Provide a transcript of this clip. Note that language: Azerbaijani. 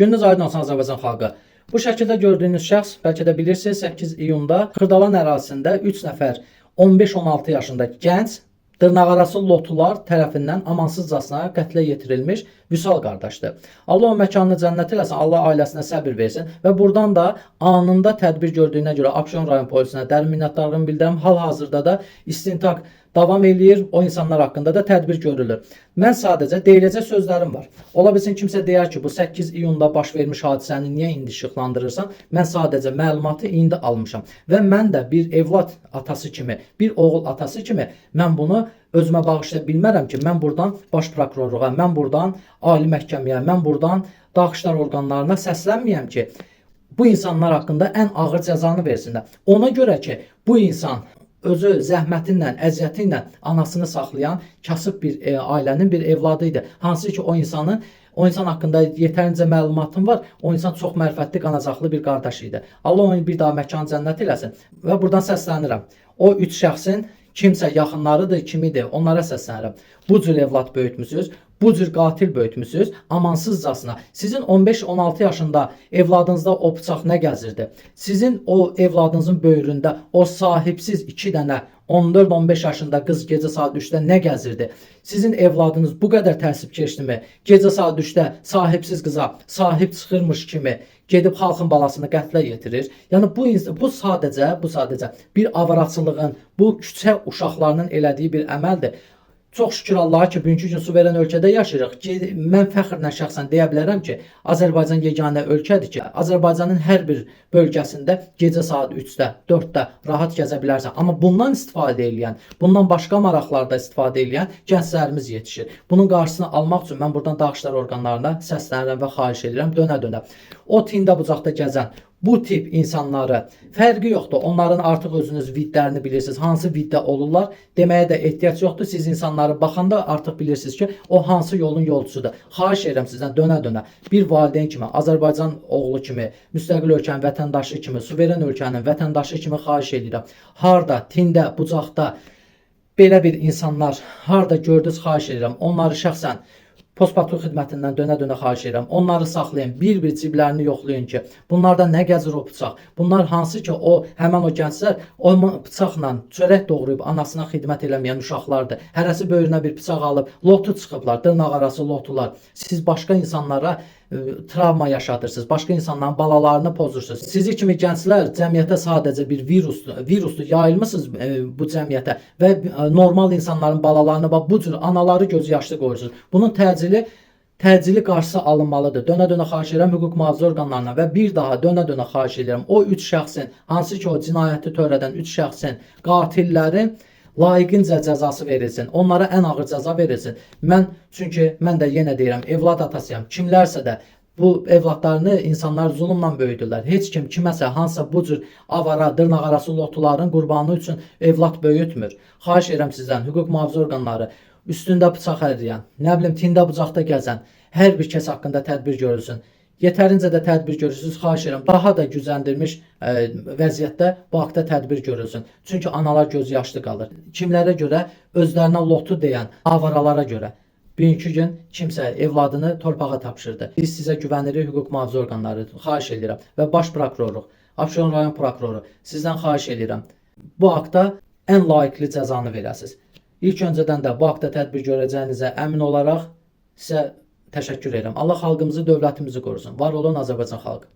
Gününüz aydın olsun Azərbaycan xalqı. Bu şəkildə gördüyünüz şəxs, bəlkə də bilirsiniz, 8 iyunda Xırdalan ərazisində 3 nəfər 15-16 yaşındakı gənc dırnaqarası lotular tərəfindən amansızcasına qətlə yetirilmiş Vüsal qardaşdır. Allah o məkanını cənnət eləsin, Allah ailəsinə səbir versin və buradan da anında tədbir gördüyünə görə Abşeron rayon polisinə dərin minnətdarlığımı bildirirəm. Hal-hazırda da istintaq davam eləyir, o insanlar haqqında da tədbir görülür. Mən sadəcə deyiləcək sözlərim var. Ola bilsin kimsə deyər ki, bu 8 iyunda baş vermiş hadisəni niyə indi işıqlandırırsan? Mən sadəcə məlumatı indi almışam və mən də bir evlad atası kimi, bir oğul atası kimi mən bunu özümə bağışlaya bilmərəm ki, mən buradan baş prokurorluğa, mən buradan ali məhkəməyə, mən buradan daxili işlər orqanlarına səslənməyəm ki, bu insanlar haqqında ən ağır cəzanı versinlər. Ona görə ki, bu insan özü zəhmətinlə, əziyyətinlə anasını saxlayan kasıb bir ailənin bir evladı idi. Hansı ki, o insan haqqında yetərincə məlumatım var. O insan çox mərifətli, qanacaqlı bir qardaş idi. Allah onu bir daha məkanı cənnət eləsin. Və buradan səslənirəm. O 3 şəxsin kimsə yaxınlarıdır, kimidir, onlara səslənirəm. Bu cür evlad böyütmüsünüz, bu cür qatil böyütmüsünüz, amansızcasına. Sizin 15-16 yaşında evladınızda o bıçaq nə gəzirdi? Sizin o evladınızın böyründə o sahibsiz 2 dənə 14-15 yaşında qız gecə saat 3-də nə gəzirdi? Sizin evladınız bu qədər təəssübkeşdimi? Gecə saat 3-də sahibsiz qıza sahib çıxırmış kimi gedib xalqın balasını qətlə yetirir. Yəni bu sadəcə bir avaraçılığın, bu küçə uşaqlarının elədiyi bir əməldir. Çox şükür Allaha ki, bugünkü gün suveren ölkədə yaşayırıq ki, mən fəxrlə şəxsən deyə bilərəm ki, Azərbaycan yeganə ölkədir ki, Azərbaycanın hər bir bölgəsində gecə saat 3-də, 4-də rahat gəzə bilərsən. Amma bundan istifadə edən, bundan başqa maraqlarda istifadə edən gənclərimiz yetişir. Bunun qarşısını almaq üçün mən buradan daxili işlər orqanlarına səslənirəm və xahiş edirəm dönə-dönə. O tində bucaqda gəzən bu tip insanları fərqi yoxdur. Onların artıq özünüz vidlərini bilirsiniz. Hansı viddə olurlar deməyə də ehtiyac yoxdur. Siz insanları baxanda artıq bilirsiniz ki, o hansı yolun yolcusudur. Xahiş edirəm sizdən dönə-dönə bir valideyn kimi, Azərbaycan oğlu kimi, müstəqil ölkənin vətəndaşı kimi, suveren ölkənin vətəndaşı kimi xahiş edirəm. Harda, tində, bucaqda belə bir insanlar harda gördünüz, xahiş edirəm. Onları şəxsən Postpatrul xidmətindən dönə-dönə xahiş edirəm. Onları saxlayın, bir-bir ciblərini yoxlayın ki, bunlarda nə gəzir o bıçaq? Bunlar hansı ki, həmən o gənclər o bıçaqla çörək doğrayıb anasına xidmət eləməyən uşaqlardır. Hərəsi böyrünə bir bıçaq alıb, lotu çıxıblar, dırnaqarası lotular. Siz başqa insanlara travma yaşadırsınız, başqa insanların balalarını pozursunuz. Sizi kimi gənclər cəmiyyətə sadəcə bir virusdur, yayılmışsınız bu cəmiyyətə və normal insanların balalarını bu cür anaları gözü yaşlı qoyursunuz. Bunun təcili qarşısı alınmalıdır. Dönə-dönə xahiş edirəm hüquq mühafizə orqanlarına və bir daha dönə-dönə xahiş edirəm o 3 şəxsin, hansı ki o cinayəti törədən 3 şəxsin, qatillərin layiqincə cəzası verilsin. Onlara ən ağır cəza verilsin. Çünki mən də yenə deyirəm, evlad atasıyam. Kimlərsə də bu evladlarını insanlar zulmla böyüdürlər. Heç kim kiməsə hansısa bu cür avara, dırnaqarası lotuların qurbanı üçün evlad böyütmür. Xahiş edirəm sizdən, hüquq mühafizə orqanları, üstündə bıçaq əriyən, nə bilim, tində bucaqda gəzən hər bir kəs haqqında tədbir görülsün. Yetərincə də tədbir görürsünüz, xahiş edirəm. Daha da gücləndirilmiş vəziyyətdə bu haqda tədbir görülsün. Çünki analar göz yaşlı qalır. Kimlərə görə? Özlərinə lotu deyən avaralara görə. Bugünkü gün kimsə evladını torpağa tapşırdı. Biz sizə güvənirik, hüquq mühafizə orqanları, xahiş edirəm. Və baş prokurorluq, Abşeron rayon prokuroru, sizdən xahiş edirəm. Bu haqda ən layiqli cəzanı verəsiniz. İlk öncədən də bu haqda tədbir görəcəyinizə əmin olaraq sizə təşəkkür edirəm. Allah xalqımızı, dövlətimizi qorusun. Var olun Azərbaycan xalqı.